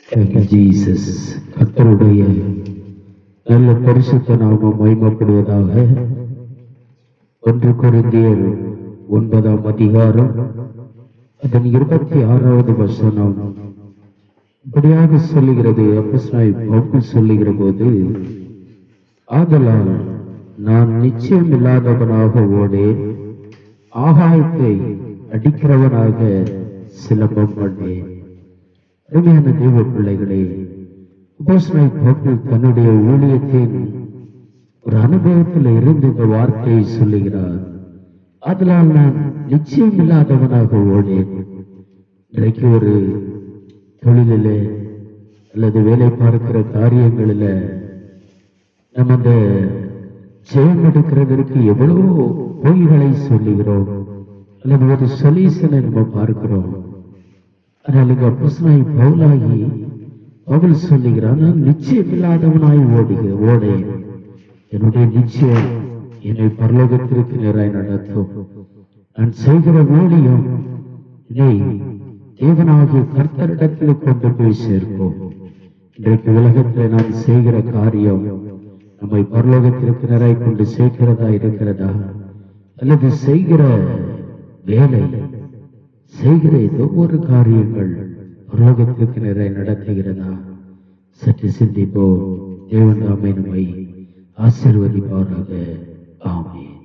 Jesus. கர்த்தருடைய நல்ல பரிசுத்த நாமம் மகிமைப்படுவதாக. 1 கொரிந்தியர் 9ஆம் அதிகாரம் அதன் 26வது வசனம் இப்படியாக சொல்லுகிறது. அப்போஸ்தலனாகிய பவுல் சொல்லுகிற போது, ஆதலால் நான் நிச்சயம் இல்லாதவனாக ஓடேன், ஆகாயத்தை அடிக்கிறவனாக சிலம்பம் பண்ணேன். அருமையான தேவ பிள்ளைகளே, அப்போஸ்தலனாகிய பவுல் தன்னுடைய ஊழியத்தின் ஒரு அனுபவத்தில் இருந்து இந்த வார்த்தையை சொல்லுகிறார். அதனால் நான் நிச்சயம் இல்லாதவனாக ஓடேன். இன்றைக்கு ஒரு தொழிலிலே அல்லது வேலை பார்க்கிற காரியங்களில நம்ம அந்த ஜெயம் எடுக்கிறதற்கு எவ்வளவோ பொய்களை சொல்லுகிறோம், அல்லது ஒரு சொல்யூஷனை நம்ம பார்க்கிறோம். ஆனால் இங்க அப்போஸ்தலனாகிய பவுல் சொல்லுகிறான், நான் நிச்சயம் இல்லாதவனாய் ஓடேன். என்னுடைய நிச்சயம் என்னை பரலோகத்திற்கு நேராய் நடத்தும். நான் செய்கிற ஊழியம் என்னை தேவனாகிய கர்த்தரிடத்தில் கொண்டு போய் சேர்ப்போம். இன்றைக்கு உலகத்தில் நாம் செய்கிற காரியம் நம்மை பரலோகத்திற்கு நேராய் கொண்டு சேர்க்கிறதா இருக்கிறதா, அல்லது செய்கிற வேலை, செய்கிற ஏதோ ஒரு காரியங்கள் பரலோகத்திற்கு நேராய் நடத்துகிறதா? சற்று சிந்திப்போம். தேவன் தாமே நம்மை ஆசீர்வதிப்பாராக. ஆமென்.